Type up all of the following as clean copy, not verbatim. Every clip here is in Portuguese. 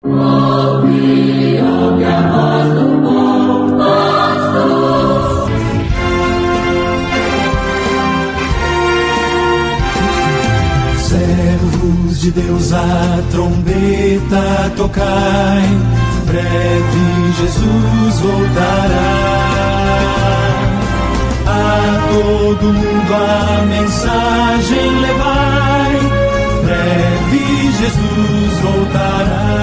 Ouve a voz do bom pastor. Servos de Deus, a trombeta tocai, breve Jesus voltará. A todo mundo a mensagem levai, breve Jesus voltará.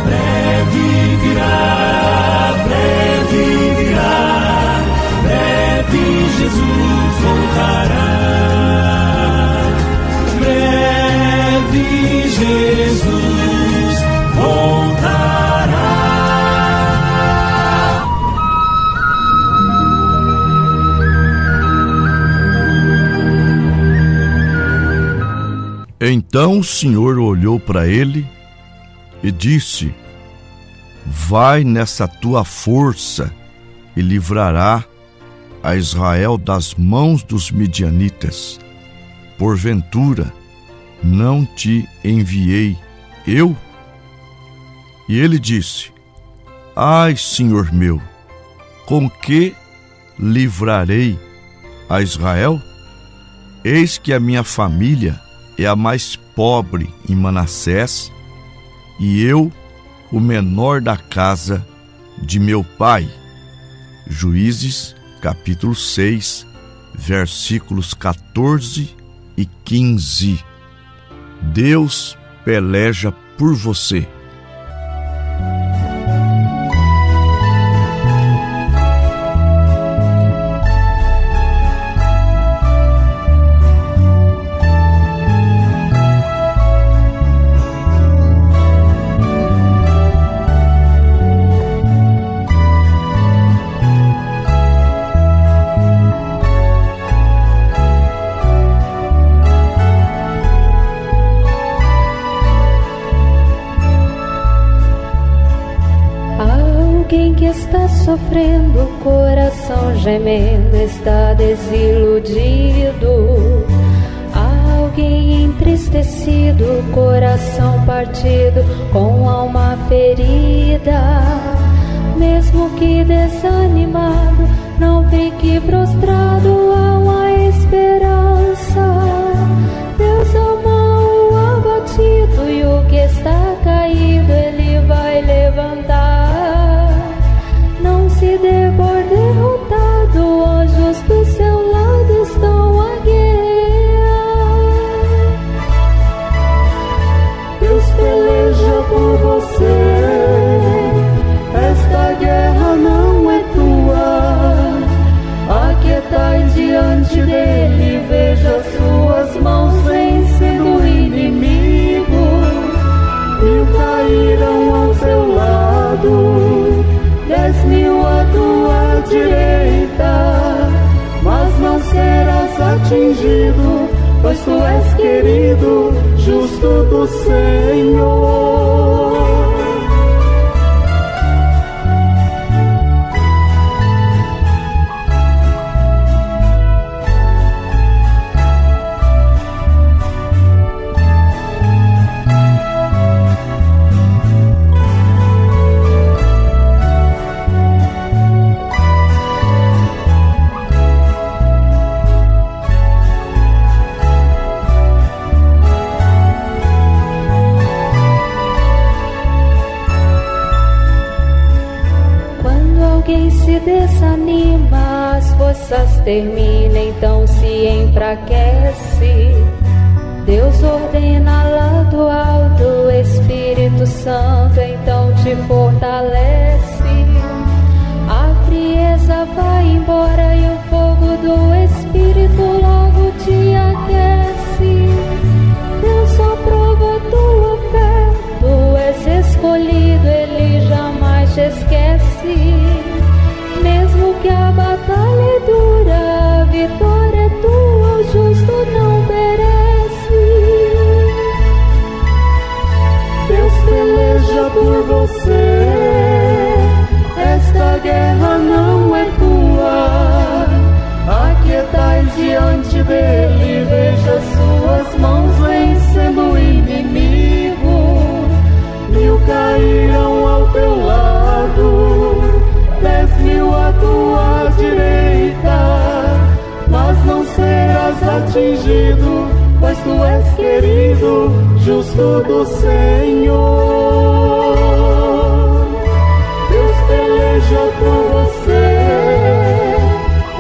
Breve virá, breve virá, breve Jesus voltará. Breve Jesus voltará. Então o Senhor olhou para ele e disse: vai nessa tua força e livrará a Israel das mãos dos midianitas. Porventura não te enviei eu? E ele disse: ai, Senhor meu, com que livrarei a Israel? Eis que a minha família é a mais pobre em Manassés, e eu, o menor da casa de meu pai. Juízes, capítulo 6, versículos 14 e 15. Deus peleja por você. Alguém que está sofrendo, coração gemendo, está desiludido. Alguém entristecido, coração partido, com alma ferida. Mesmo que desanimado, não fique prostrado, há uma esperança. Deus ama o abatido, e o que está caído Ele vai levantar. Não se dê por derrotado, anjos do seu lado estão a guerrear. Deus peleja por você, esta guerra não é tua. Aquietai diante dele, veja suas mãos vencendo o inimigo. Mil cairão ao seu lado, 10.000 à tua direita, mas não serás atingido, pois tu és querido, justo do Senhor. Quem se desanima, as forças terminam, então se enfraquece. Deus ordena lá do alto, Espírito Santo então te fortalece. A frieza vai embora e o fogo do Espírito logo te aquece. Deus só prova tua fé, tu és escolhido, Ele jamais te esquece. Mesmo que a batalha é dura, a vitória é tua, o justo não perece. Deus peleja por você, esta guerra não é tua. Aquietai diante dele, veja suas mãos vencendo o inimigo. tu és querido, justo do Senhor. Deus peleja por você,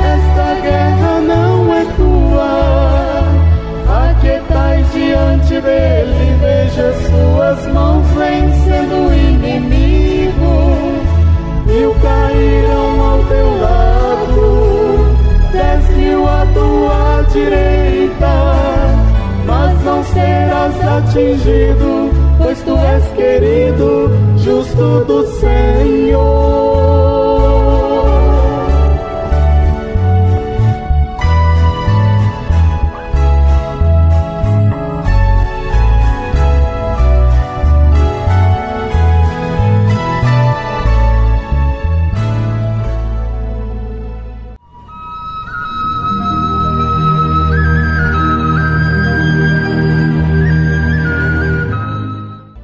esta guerra não é tua. Aquietais diante dele, veja suas mãos vencendo o inimigo. 1000 cairão ao teu lado, 10.000 à tua direita, mas não serás atingido, pois tu és querido, justo do Senhor.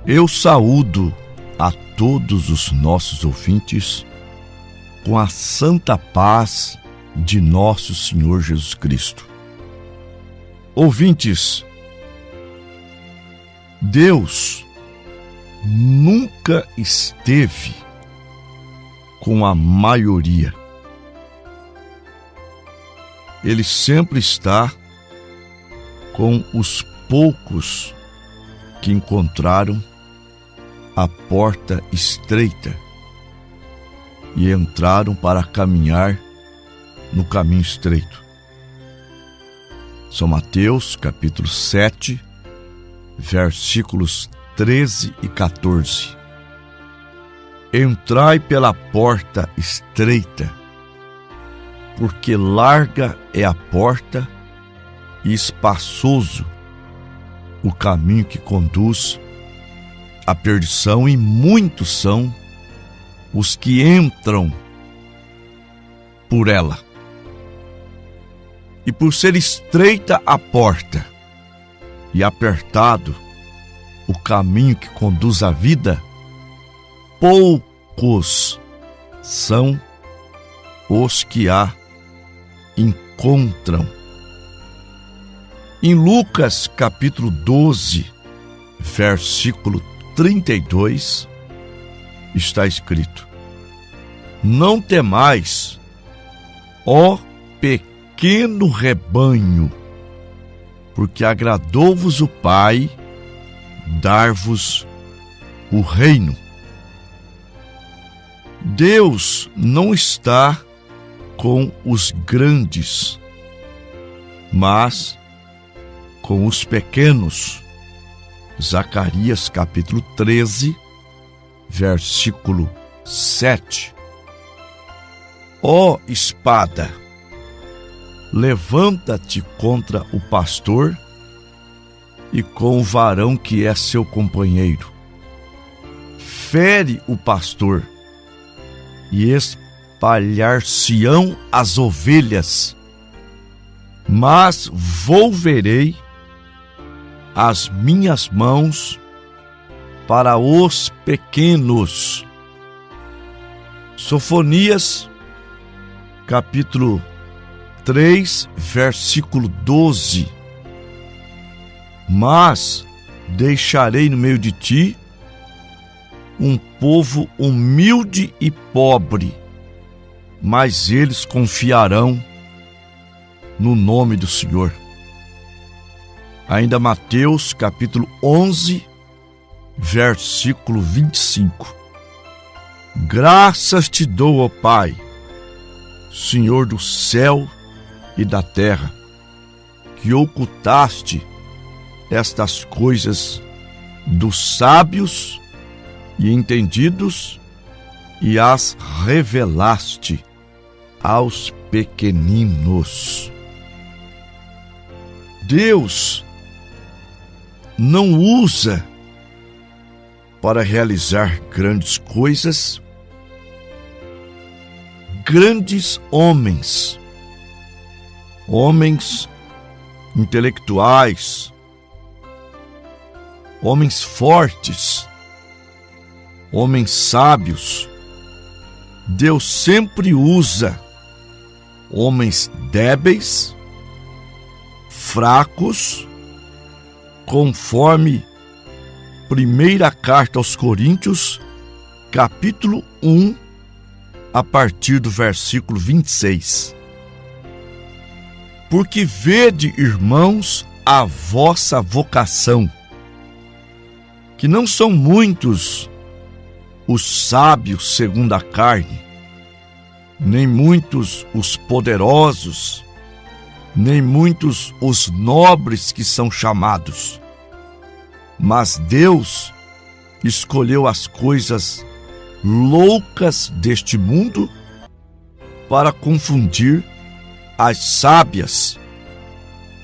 Eu saúdo a todos os nossos ouvintes com a santa paz de nosso Senhor Jesus Cristo. Ouvintes, Deus nunca esteve com a maioria. Ele sempre está com os poucos que encontraram a porta estreita e entraram para caminhar no caminho estreito. São Mateus, capítulo 7, versículos 13 e 14. Entrai pela porta estreita, porque larga é a porta e espaçoso o caminho que conduz à perdição, e muitos são os que entram por ela. E por ser estreita a porta e apertado o caminho que conduz à vida, poucos são os que a encontram. Em Lucas capítulo 12, versículo 32, está escrito: não temais, ó pequeno rebanho, porque agradou-vos o Pai dar-vos o reino. Deus não está com os grandes, mas com os pequenos. Zacarias capítulo 13, versículo 7. Ó espada, levanta-te contra o pastor e com o varão que é seu companheiro. Fere o pastor e espalhar-se-ão as ovelhas, mas volverei as minhas mãos para os pequenos. Sofonias, capítulo 3, versículo 12. Mas deixarei no meio de ti um povo humilde e pobre, mas eles confiarão no nome do Senhor. Ainda Mateus, capítulo 11, versículo 25. Graças te dou, ó Pai, Senhor do céu e da terra, que ocultaste estas coisas dos sábios e entendidos e as revelaste aos pequeninos. Deus não usa para realizar grandes coisas grandes homens intelectuais, homens fortes, homens sábios. Deus sempre usa homens débeis, fracos conforme primeira carta aos Coríntios, capítulo 1, a partir do versículo 26. Porque vede, irmãos, a vossa vocação, que não são muitos os sábios segundo a carne, nem muitos os poderosos, nem muitos os nobres que são chamados. Mas Deus escolheu as coisas loucas deste mundo para confundir as sábias.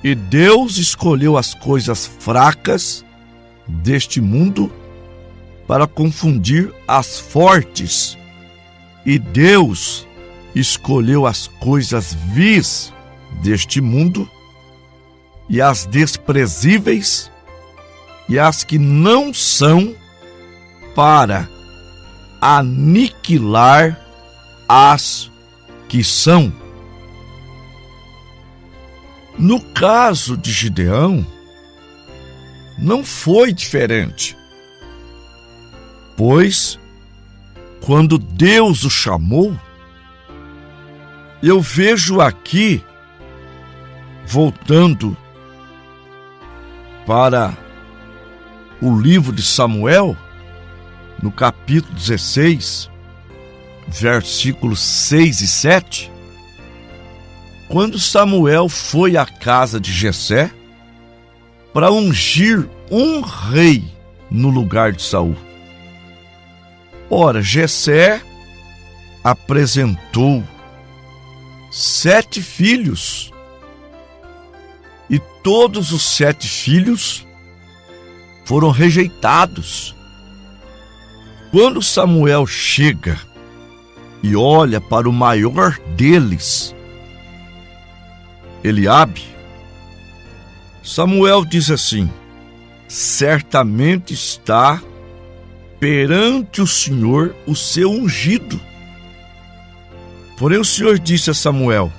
E Deus escolheu as coisas fracas deste mundo para confundir as fortes. E Deus escolheu as coisas vis deste mundo e as desprezíveis e as que não são, para aniquilar as que são. No caso de Gideão, não foi diferente, pois quando Deus o chamou, eu vejo aqui, voltando para o livro de Samuel, no capítulo 16, versículos 6 e 7, quando Samuel foi à casa de Jessé para ungir um rei no lugar de Saul. Ora, Jessé apresentou 7 filhos, e todos os 7 filhos foram rejeitados. Quando Samuel chega e olha para o maior deles, Eliabe, Samuel diz assim: certamente está perante o Senhor o seu ungido. Porém o Senhor disse a Samuel: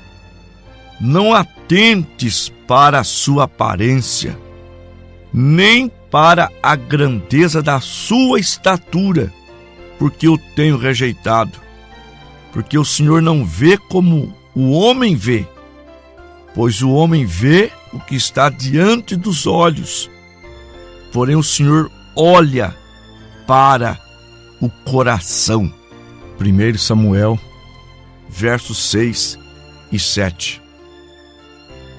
não atentes para a sua aparência, nem para a grandeza da sua estatura, porque eu tenho rejeitado. Porque o Senhor não vê como o homem vê, pois o homem vê o que está diante dos olhos, porém o Senhor olha para o coração. 1 Samuel, versos 6 e 7.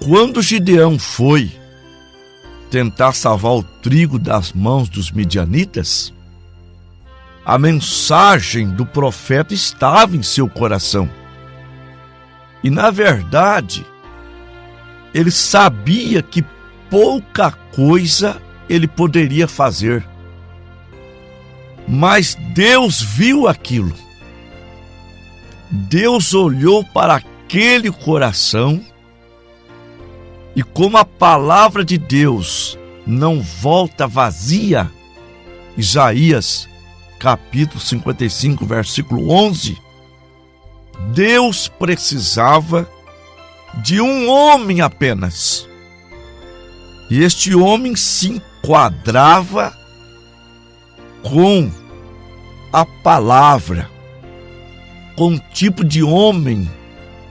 Quando Gideão foi tentar salvar o trigo das mãos dos midianitas, a mensagem do profeta estava em seu coração. E, na verdade, ele sabia que pouca coisa ele poderia fazer. Mas Deus viu aquilo. Deus olhou para aquele coração, e como a palavra de Deus não volta vazia, Isaías capítulo 55, versículo 11, Deus precisava de um homem apenas. E este homem se enquadrava com a palavra, com o tipo de homem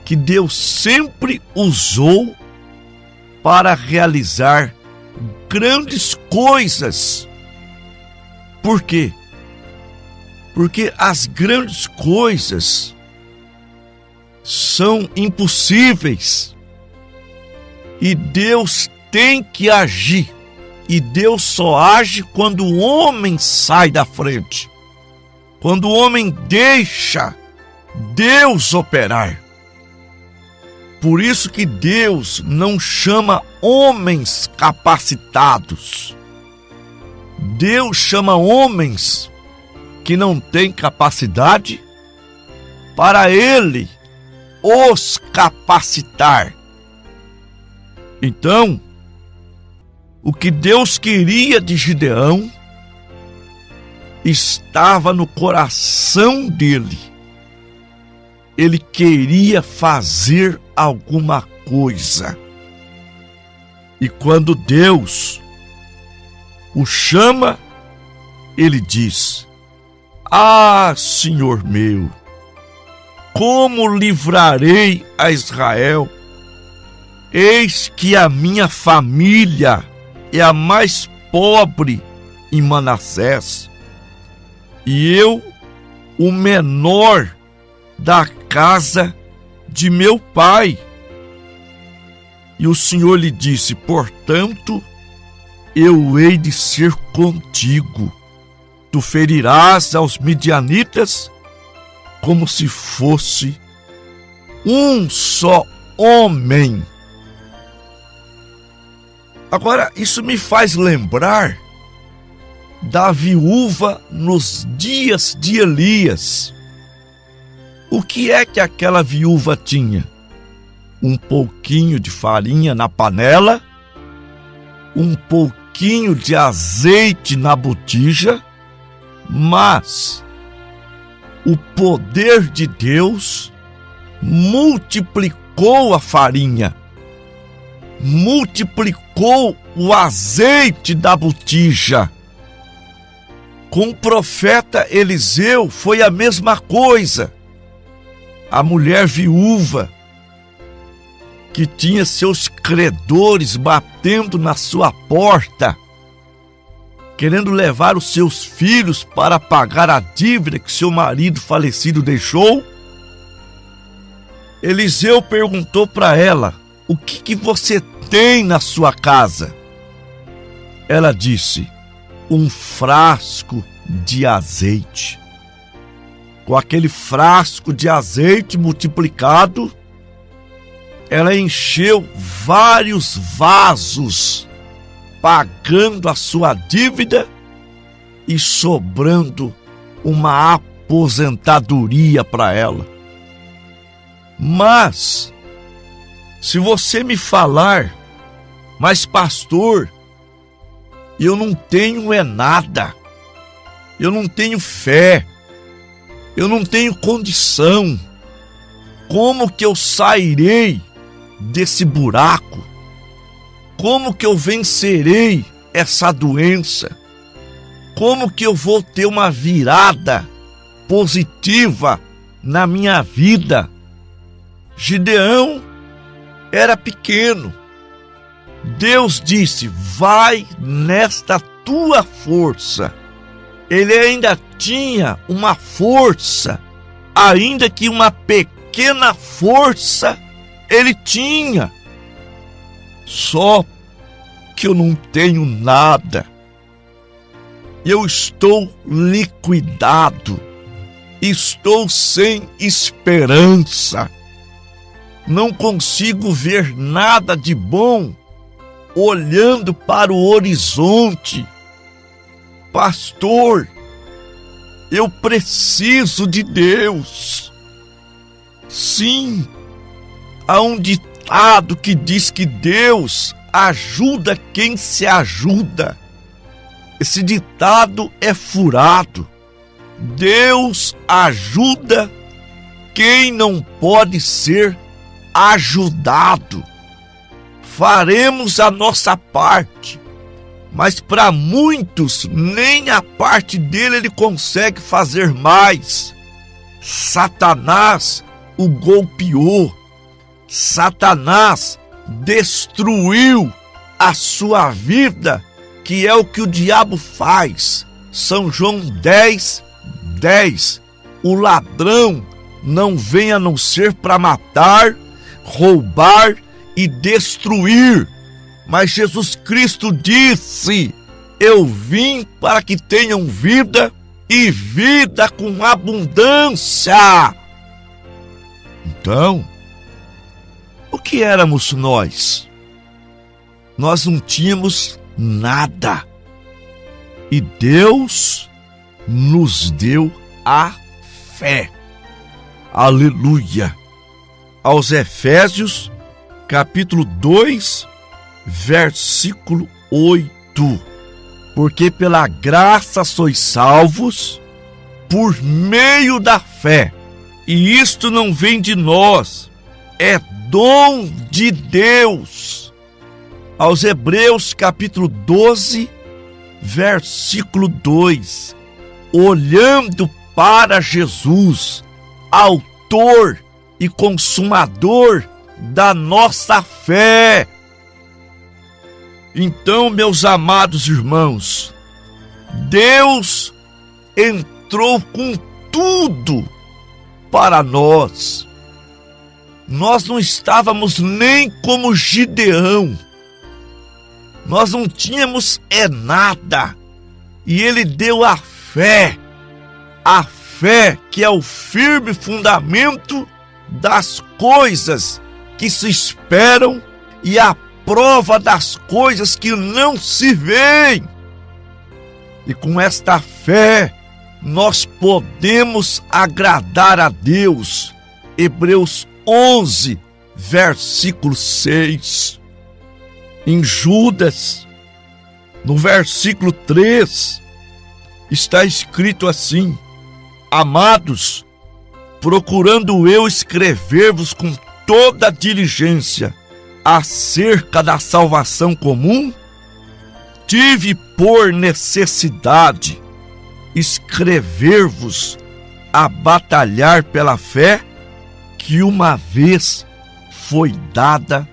que Deus sempre usou para realizar grandes coisas. Por quê? Porque as grandes coisas são impossíveis e Deus tem que agir. E Deus só age quando o homem sai da frente, quando o homem deixa Deus operar. Por isso que Deus não chama homens capacitados. Deus chama homens que não têm capacidade para Ele os capacitar. Então, o que Deus queria de Gideão estava no coração dele. Ele queria fazer alguma coisa. E quando Deus o chama, ele diz: Ah, Senhor meu, como livrarei a Israel? Eis que a minha família é a mais pobre em Manassés, e eu, o menor da casa de meu pai. E o Senhor lhe disse: Portanto, eu hei de ser contigo. Tu ferirás aos midianitas como se fosse um só homem. Agora, isso me faz lembrar da viúva nos dias de Elias. O que é que aquela viúva tinha? Um pouquinho de farinha na panela, um pouquinho de azeite na botija, mas o poder de Deus multiplicou a farinha, multiplicou o azeite da botija. Com o profeta Eliseu foi a mesma coisa. A mulher viúva, que tinha seus credores batendo na sua porta, querendo levar os seus filhos para pagar a dívida que seu marido falecido deixou, Eliseu perguntou para ela: O que você tem na sua casa? Ela disse: Um frasco de azeite. Com aquele frasco de azeite multiplicado, ela encheu vários vasos, pagando a sua dívida e sobrando uma aposentadoria para ela. Mas, se você me falar: Mas pastor, eu não tenho nada, eu não tenho fé, eu não tenho condição, como que eu sairei desse buraco? Como que eu vencerei essa doença? Como que eu vou ter uma virada positiva na minha vida? Gideão era pequeno. Deus disse: Vai nesta tua força. Ele ainda tinha uma força, ainda que uma pequena força ele tinha. Só que eu não tenho nada. Eu estou liquidado. Estou sem esperança. Não consigo ver nada de bom olhando para o horizonte. Pastor, eu preciso de Deus. Sim, há um ditado que diz que Deus ajuda quem se ajuda. Esse ditado é furado. Deus ajuda quem não pode ser ajudado. Faremos a nossa parte, mas para muitos nem a parte dele ele consegue fazer mais. Satanás o golpeou. Satanás destruiu a sua vida, que é o que o diabo faz. São João 10:10. O ladrão não vem a não ser para matar, roubar e destruir. Mas Jesus Cristo disse: Eu vim para que tenham vida e vida com abundância. Então, o que éramos nós? Nós não tínhamos nada. E Deus nos deu a fé. Aleluia! Aos Efésios, capítulo 2, versículo 8. Porque pela graça sois salvos, por meio da fé. E isto não vem de nós, é dom de Deus. Aos Hebreus, capítulo 12, versículo 2, olhando para Jesus, autor e consumador da nossa fé. Então, meus amados irmãos, Deus entrou com tudo para nós. Nós não estávamos nem como Gideão. Nós não tínhamos nada. E Ele deu a fé que é o firme fundamento das coisas que se esperam e a prova das coisas que não se veem. E com esta fé, nós podemos agradar a Deus. Hebreus 11, versículo 6. Em Judas, no versículo 3, está escrito assim: amados, procurando eu escrever-vos com toda diligência acerca da salvação comum, tive por necessidade escrever-vos a batalhar pela fé que uma vez foi dada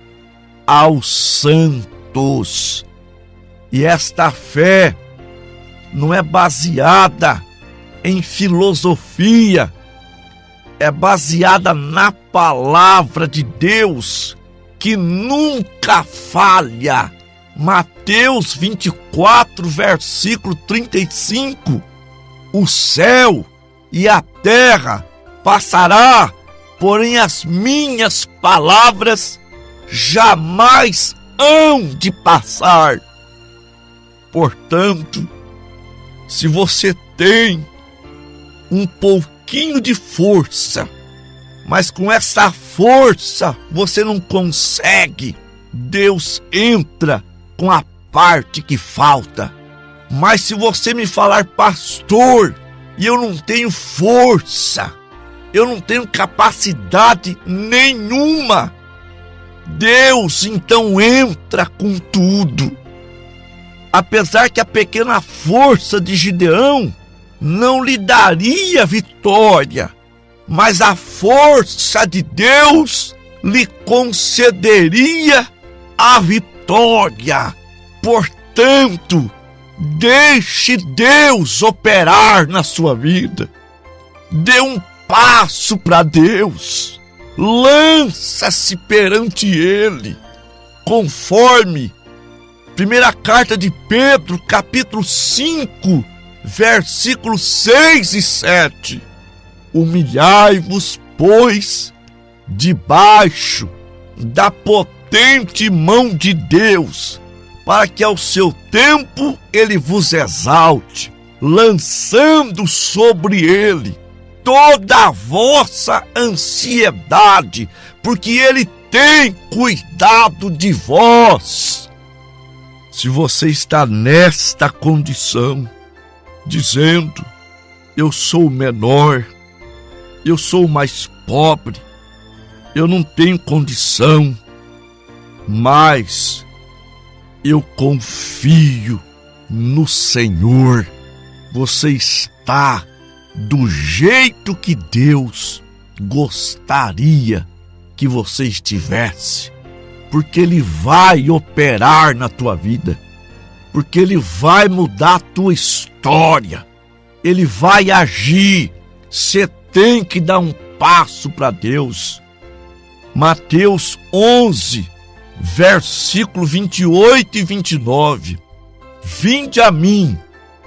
aos santos. E esta fé não é baseada em filosofia, é baseada na palavra de Deus, que nunca falha. Mateus 24, versículo 35. O céu e a terra passará, porém as minhas palavras jamais hão de passar. Portanto, se você tem um pouquinho de força, mas com essa força você não consegue, Deus entra com a parte que falta. Mas se você me falar, pastor, e eu não tenho força, eu não tenho capacidade nenhuma, Deus então entra com tudo. Apesar que a pequena força de Gideão não lhe daria vitória, mas a força de Deus lhe concederia a vitória. Portanto, deixe Deus operar na sua vida. Dê um passo para Deus. Lança-se perante Ele, conforme primeira carta de Pedro, capítulo 5, versículos 6 e 7. Humilhai-vos, pois, debaixo da potente mão de Deus, para que ao seu tempo Ele vos exalte, lançando sobre Ele toda a vossa ansiedade, porque Ele tem cuidado de vós. Se você está nesta condição, dizendo, eu sou o menor, eu sou o mais pobre, eu não tenho condição, mas eu confio no Senhor. Você está do jeito que Deus gostaria que você estivesse, porque Ele vai operar na tua vida, porque Ele vai mudar a tua história, Ele vai agir. Você tem que dar um passo para Deus. Mateus 11, versículo 28 e 29. Vinde a mim,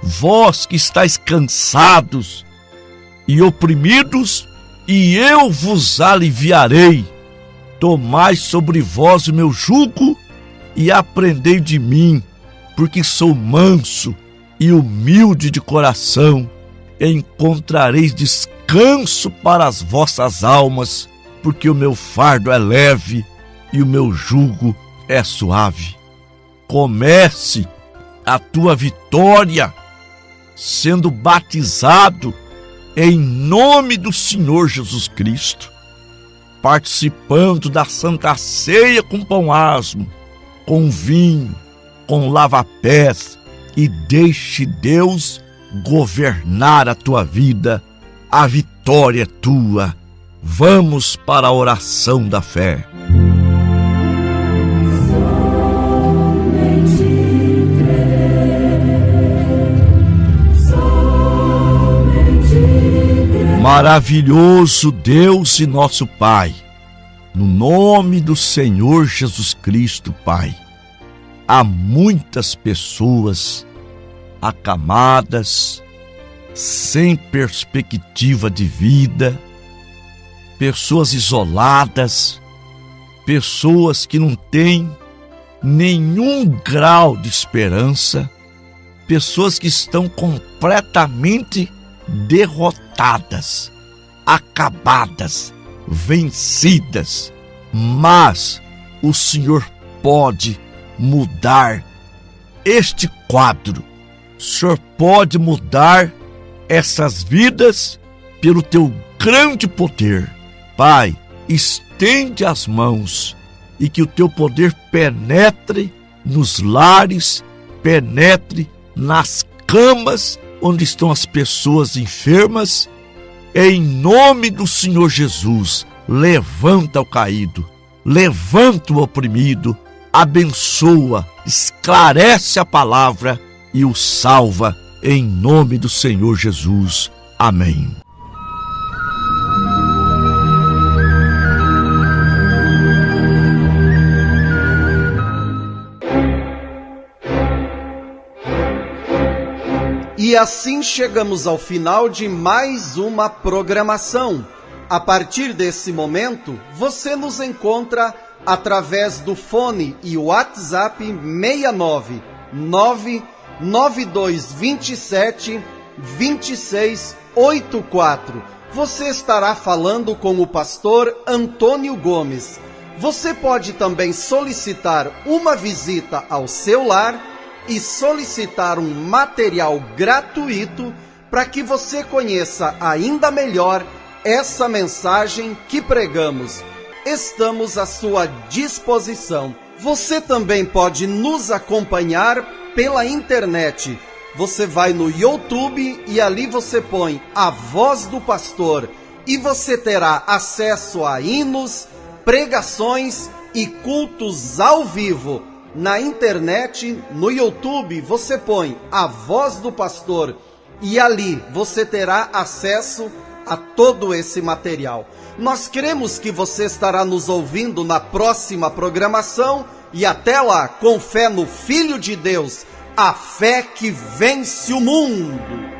vós que estáis cansados e oprimidos, e eu vos aliviarei. Tomai sobre vós o meu jugo e aprendei de mim, porque sou manso e humilde de coração. Encontrareis descanso para as vossas almas, porque o meu fardo é leve e o meu jugo é suave. Comece a tua vitória sendo batizado em nome do Senhor Jesus Cristo, participando da Santa Ceia com pão asmo, com vinho, com lava-pés, e deixe Deus governar a tua vida. A vitória é tua. Vamos para a oração da fé. Maravilhoso Deus e nosso Pai, no nome do Senhor Jesus Cristo, Pai, há muitas pessoas acamadas, sem perspectiva de vida, pessoas isoladas, pessoas que não têm nenhum grau de esperança, pessoas que estão completamente derrotadas, acabadas, vencidas. Mas o Senhor pode mudar este quadro. O Senhor pode mudar essas vidas pelo teu grande poder. Pai, estende as mãos e que o teu poder penetre nos lares, penetre nas camas onde estão as pessoas enfermas. Em nome do Senhor Jesus, levanta o caído, levanta o oprimido, abençoa, esclarece a palavra e o salva, em nome do Senhor Jesus. Amém. E assim chegamos ao final de mais uma programação. A partir desse momento, você nos encontra através do fone e WhatsApp 69 99227 2684. Você estará falando com o pastor Antônio Gomes. Você pode também solicitar uma visita ao seu lar e solicitar um material gratuito para que você conheça ainda melhor essa mensagem que pregamos. Estamos à sua disposição. Você também pode nos acompanhar pela internet. Você vai no YouTube e ali você põe A Voz do Pastor e você terá acesso a hinos, pregações e cultos ao vivo. Na internet, no YouTube, você põe A Voz do Pastor e ali você terá acesso a todo esse material. Nós cremos que você estará nos ouvindo na próxima programação e até lá, com fé no Filho de Deus, a fé que vence o mundo.